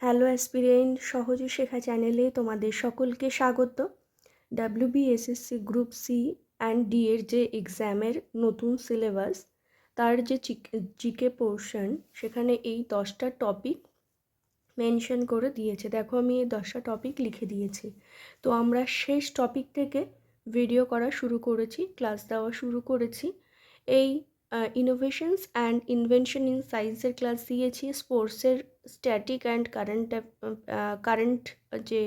Hello aspirant, সহজে শেখা চ্যানেলে তোমাদের সকলকে স্বাগত। WBSSC group C and D এর যে এক্সামের নতুন সিলেবাস, তার যে জিকে পোর্শন, সেখানে এই 10টা টপিক মেনশন করে দিয়েছে। দেখো, আমি এই 10টা টপিক লিখে দিয়েছি। তো আমরা শেষ টপিক থেকে ভিডিও করা শুরু করেছি, ক্লাস দেওয়া শুরু করেছি। এই ইনোভেশনস অ্যান্ড ইনভেনশন ইন সায়েন্সের ক্লাস দিয়েছি, স্পোর্টসের স্ট্যাটিক অ্যান্ড কারেন্ট যে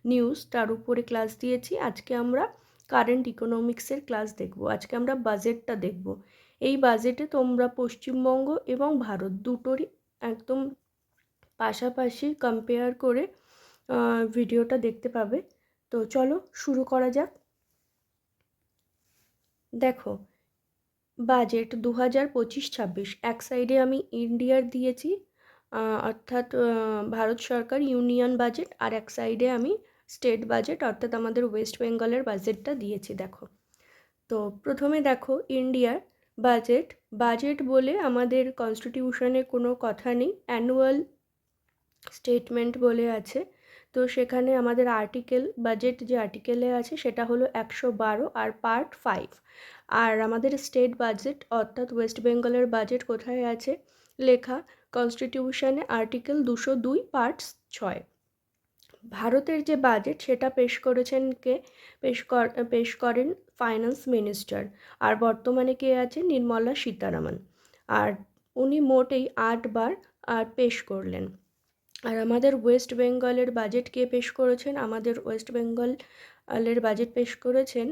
নিউজ তার উপরে ক্লাস দিয়েছি। আজকে আমরা কারেন্ট ইকোনমিক্সের ক্লাস দেখব। আজকে আমরা বাজেটটা দেখব। এই বাজেটে তোমরা পশ্চিমবঙ্গ এবং ভারত দুটোরই একদম পাশাপাশি কম্পেয়ার করে ভিডিওটা দেখতে পাবে। তো চলো শুরু করা যাক। দেখো, বাজেট 2025-26, এক সাইডে আমি ইন্ডিয়ার দিয়েছি, অর্থাৎ ভারত সরকার ইউনিয়ন বাজেট, আর এক সাইডে আমি স্টেট বাজেট অর্থাৎ আমাদের ওয়েস্ট বেঙ্গলের বাজেটটা দিয়েছি। দেখো, তো প্রথমে দেখো ইন্ডিয়ার বাজেট বলে আমাদের কনস্টিটিউশনে কোনো কথা নেই, অ্যানুয়াল স্টেটমেন্ট বলে আছে। তো সেখানে আমাদের বাজেট যে আর্টিকেলে আছে সেটা হলো 112 আর পার্ট 5। আর আমাদের স্টেট বাজেট অর্থাৎ ওয়েস্ট বেঙ্গলের বাজেট কোথায় আছে লেখা? কনস্টিটিউশনে আর্টিকেল 202 পার্ট 6। ভারতের যে বাজেট সেটা পেশ করেন ফাইন্যান্স মিনিস্টার, আর বর্তমানে কে আছে? নির্মলা সীতারামন। আর উনি মোটেই 8 বার পেশ করলেন। আর আমাদের ওয়েস্ট বেঙ্গলের বাজেট কে পেশ করেছেন? আমাদের ওয়েস্ট বেঙ্গলের বাজেট পেশ করেছেন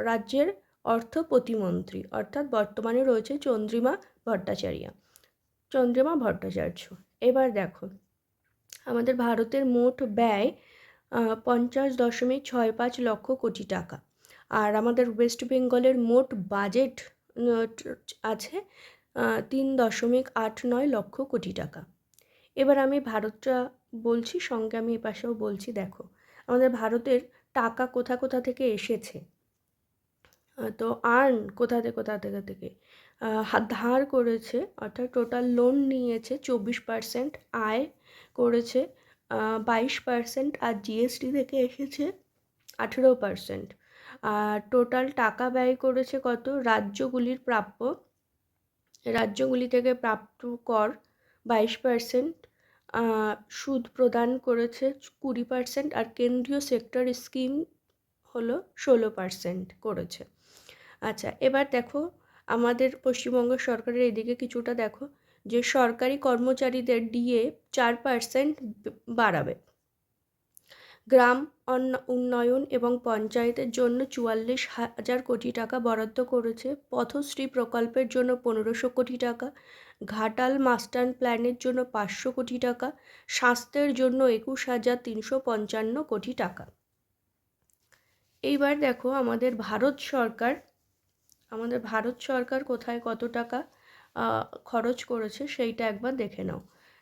রাজ্যের অর্থ প্রতিমন্ত্রী, অর্থাৎ বর্তমানে রয়েছে চন্দ্রিমা ভট্টাচার্য। এবার দেখো, আমাদের ভারতের মোট ব্যয় 50.65 লক্ষ কোটি টাকা। আর আমাদের ওয়েস্ট বেঙ্গলের মোট বাজেট আছে 3.89 লক্ষ কোটি টাকা। এবার আমি ভারতটা বলছি, সঙ্গে আমি এপাশেও বলছি। দেখো, আমাদের ভারতের টাকা কোথা থেকে এসেছে, তো কোথা থেকে ধার করেছে, অর্থাৎ টোটাল লোন নিয়েছে 24%, আয় করেছে 22%, আর জিএসটি থেকে এসেছে 18%। আর টোটাল টাকা ব্যয় করেছে কত? রাজ্যগুলি থেকে প্রাপ্ত কর 22%, সুদ প্রদান করেছে 20%, আর কেন্দ্রীয় সেক্টর স্কিম হলো 16% করেছে। আচ্ছা, এবার দেখো আমাদের পশ্চিমবঙ্গ সরকারের এদিকে কিছুটা দেখো, যে সরকারি কর্মচারীদের ডিএ 4% বাড়াবে। গ্রাম উন্নয়ন এবং পঞ্চায়েতের জন্য 44,000 কোটি টাকা বরাদ্দ করেছে। পথশ্রী প্রকল্পের জন্য 1500 কোটি টাকা, ঘাটাল মাস্টার প্ল্যানের জন্য 500 কোটি টাকা, স্বাস্থ্যের জন্য 21,355 কোটি টাকা। এইবার দেখো আমাদের ভারত সরকার কোথায় কত টাকা খরচ করেছে সেইটা একবার দেখে নাও।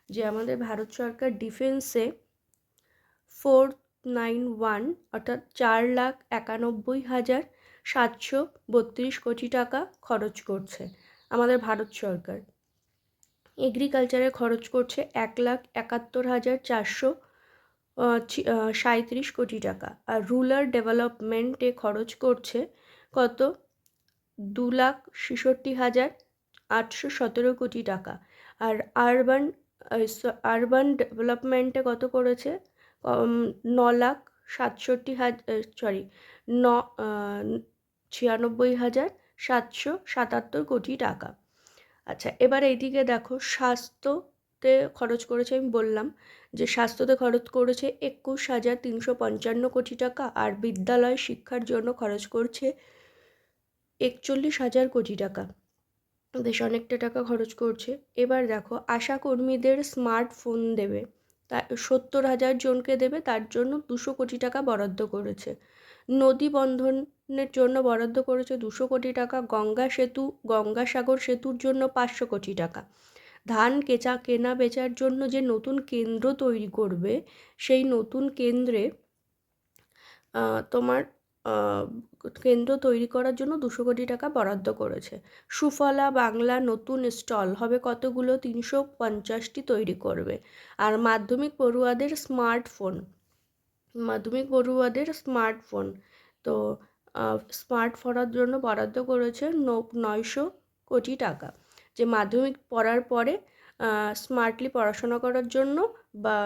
যে আমাদের ভারত সরকার ডিফেন্সে 491 অর্থাৎ 4,91,732 কোটি টাকা খরচ করছে আমাদের ভারত সরকার। এগ্রিকালচারে খরচ করছে 1,71,437 কোটি টাকা। আর রুরাল ডেভেলপমেন্টে খরচ করছে কত? 2,66,817 কোটি টাকা। আর আরবান ডেভেলপমেন্টে কত করেছে? 96,777 কোটি টাকা। আচ্ছা, এবার এইদিকে দেখো স্বাস্থ্যতে খরচ করেছে, আমি বললাম যে স্বাস্থ্যতে খরচ করেছে 21,355 কোটি টাকা। আর বিদ্যালয় শিক্ষার জন্য খরচ করছে 41,000 কোটি টাকা। বেশ অনেকটা টাকা খরচ করছে। এবার দেখো, আশা কর্মীদের স্মার্টফোন দেবে, তা 70,000 জনকে দেবে, তার জন্য 200 কোটি টাকা বরাদ্দ করেছে। নদী বন্ধনের জন্য বরাদ্দ করেছে 200 কোটি টাকা। গঙ্গাসাগর সেতুর জন্য 500 কোটি টাকা। ধান কেনা বেচার জন্য যে নতুন কেন্দ্র তৈরি করবে, সেই নতুন কেন্দ্রে তোমার কেন্দ্র তৈরি করার জন্য 200 কোটি টাকা বরাদ্দ করেছে। সুফলা বাংলা নতুন স্টল হবে কতগুলো? 350টি তৈরি করবে। আর মাধ্যমিক পড়ুয়াদের স্মার্টফোন তো স্মার্টফোনের জন্য বরাদ্দ করেছে 900 কোটি টাকা। যে মাধ্যমিক পড়ার পরে স্মার্টলি পড়াশোনা করার জন্য বা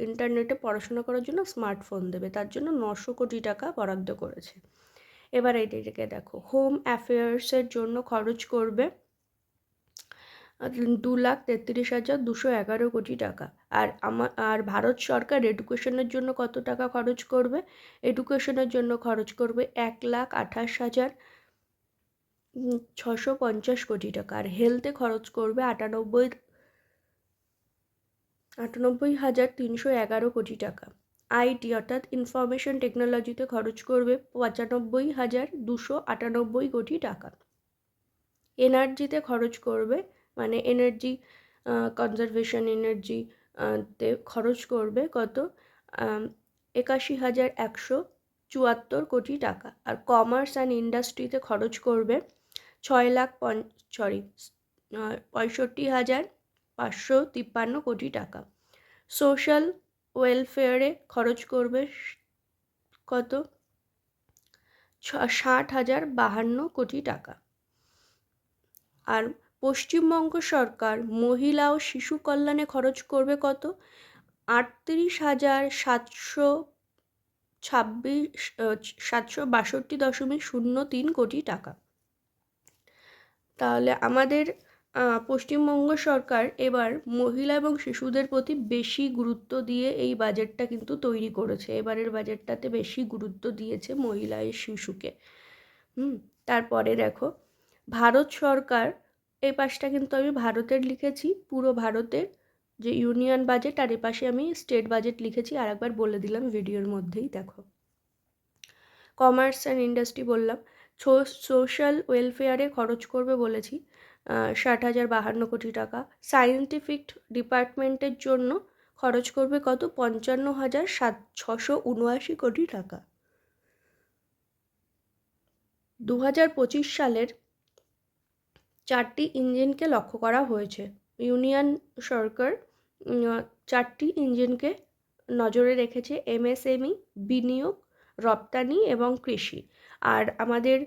ইন্টারনেটে পড়াশোনা করার জন্য স্মার্টফোন দেবে, তার জন্য 900 কোটি টাকা বরাদ্দ করেছে। এবার এইটাকে দেখো, হোম অ্যাফেয়ার্সের জন্য খরচ করবে 2,33,211 কোটি টাকা। আর ভারত সরকার এডুকেশনের জন্য কত টাকা খরচ করবে? এডুকেশনের জন্য খরচ করবে 1,28,650 কোটি টাকা। আর হেলথে খরচ করবে 98,311 কোটি টাকা। আইটি অর্থাৎ ইনফরমেশন টেকনোলজিতে খরচ করবে 95,298 কোটি টাকা। এনার্জিতে খরচ করবে, মানে এনার্জি কনজারভেশন এনার্জি তে খরচ করবে কত? 81,174 কোটি টাকা। আর কমার্স অ্যান্ড ইন্ডাস্ট্রিতে খরচ করবে 65,553 কোটি টাকা। সোশ্যাল ওয়েলফেয়ারে খরচ করবে কত? 60,052 কোটি টাকা। আর পশ্চিমবঙ্গ সরকার মহিলা ও শিশু কল্যাণে খরচ করবে কত? 38,762.03 কোটি টাকা। তাহলে আমাদের পশ্চিমবঙ্গ সরকার এবার মহিলা এবং শিশুদের প্রতি বেশি গুরুত্ব দিয়ে এই বাজেটটা কিন্তু তৈরি করেছে। এবারের বাজেটটাতে বেশি গুরুত্ব দিয়েছে মহিলা ও শিশুকে। তারপরে দেখো, ভারত সরকার, এই পাশটা কিন্তু আমি ভারতের লিখেছি, পুরো ভারতের যে ইউনিয়ন বাজেট, আর এপাশে আমি স্টেট বাজেট লিখেছি, আর একবার বলে দিলাম ভিডিওর মধ্যেই। দেখো, কমার্স অ্যান্ড ইন্ডাস্ট্রি বললাম, সোশ্যাল ওয়েলফেয়ারে খরচ করবে বলেছি 60,052 কোটি টাকা। সায়েন্টিফিক ডিপার্টমেন্টের জন্য খরচ করবে কত? 55,679 কোটি টাকা। 2025 সালের 4টি ইঞ্জিনকে লক্ষ্য করা হয়েছে। ইউনিয়ন সরকার 4টি ইঞ্জিনকে নজরে রেখেছে: এমএসএমই, বিনিয়োগ, রপ্তানি এবং কৃষি। আর আমাদের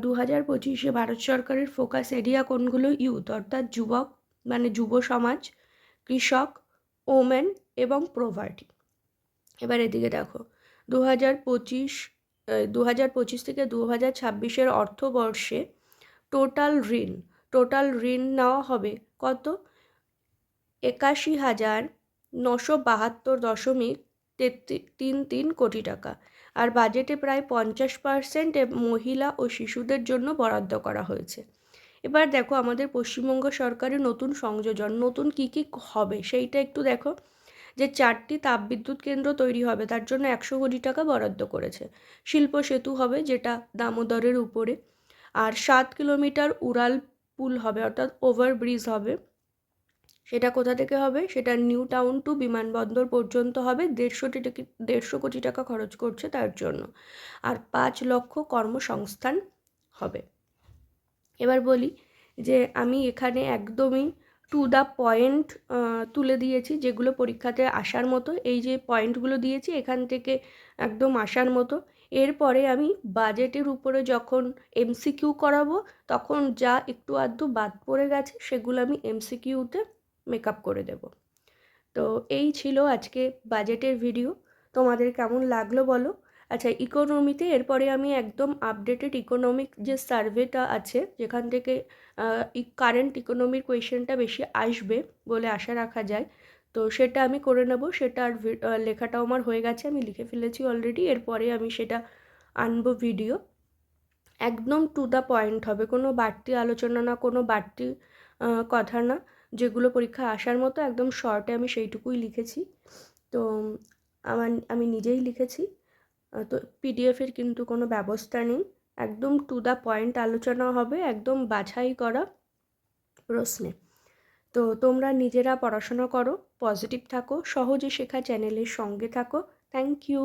2025-এ ভারত সরকারের ফোকাস এরিয়া কোনগুলো? ইউথ অর্থাৎ যুবক, মানে যুব সমাজ, কৃষক, ওমেন এবং প্রভার্টি। এবার এদিকে দেখো, 2025 থেকে 2026-এর অর্থবর্ষে টোটাল ঋণ নেওয়া হবে কত? 81,972.33 কোটি টাকা। আর বাজেটে প্রায় 50% মহিলা ও শিশুদের জন্য বরাদ্দ করা হয়েছে। এবার দেখো, আমাদের পশ্চিমবঙ্গ সরকারের নতুন সংযোজন, নতুন কী কী হবে সেইটা একটু দেখো। যে 4টি তাপবিদ্যুৎ কেন্দ্র তৈরি হবে, তার জন্য 100 কোটি টাকা বরাদ্দ করেছে। শিল্প সেতু হবে, যেটা দামোদরের উপরে। আর 7 কিলোমিটার উড়াল পুল হবে, অর্থাৎ ওভারব্রিজ হবে। সেটা কোথা থেকে হবে? সেটা নিউ টাউন টু বিমানবন্দর পর্যন্ত হবে। 150 কোটি টাকা খরচ করছে তার জন্য। আর 5 লক্ষ কর্মসংস্থান হবে। এবার বলি যে আমি এখানে একদমই টু দ্য পয়েন্ট তুলে দিয়েছি, যেগুলো পরীক্ষাতে আসার মতো। এই যে পয়েন্টগুলো দিয়েছি এখান থেকে একদম আসার মতো। এরপরে আমি বাজেটের উপরে যখন এমসিকিউ করাবো, তখন যা একটু আধটু বাদ পড়ে গেছে সেগুলো আমি এমসিকিউতে মেকআপ করে দেব। তো এই ছিল আজকে বাজেটের ভিডিও। তোমাদের কেমন লাগলো বলো। আচ্ছা, ইকোনমিতে এরপরে আমি একদম আপডেটেড ইকোনমিক যে সার্ভেটা আছে, যেখান থেকে কারেন্ট ইকোনমির কোয়েশ্চেনটা বেশি আসবে বলে আশা রাখা যায়, তো সেটা আমি করে নেব। সেটা আর লেখাটাও আমার হয়ে গেছে, আমি লিখে ফেলেছি অলরেডি। এরপরে আমি সেটা আনবো ভিডিও। একদম টু দ্য পয়েন্ট হবে, কোনো বাড়তি আলোচনা না, কোনো বাড়তি কথা না। যেগুলো পরীক্ষায় আসার মতো একদম শর্টে আমি সেইটুকুই লিখেছি। তো আমি নিজেই লিখেছি, তো পিডিএফের কিন্তু কোনো ব্যবস্থা নেই। একদম টু দ্য পয়েন্ট আলোচনা হবে, একদম বাছাই করা প্রশ্নে। তো তোমরা নিজেরা পড়াশোনা করো, পজিটিভ থাকো, সহজে শেখা চ্যানেলের সঙ্গে থাকো। Thank you.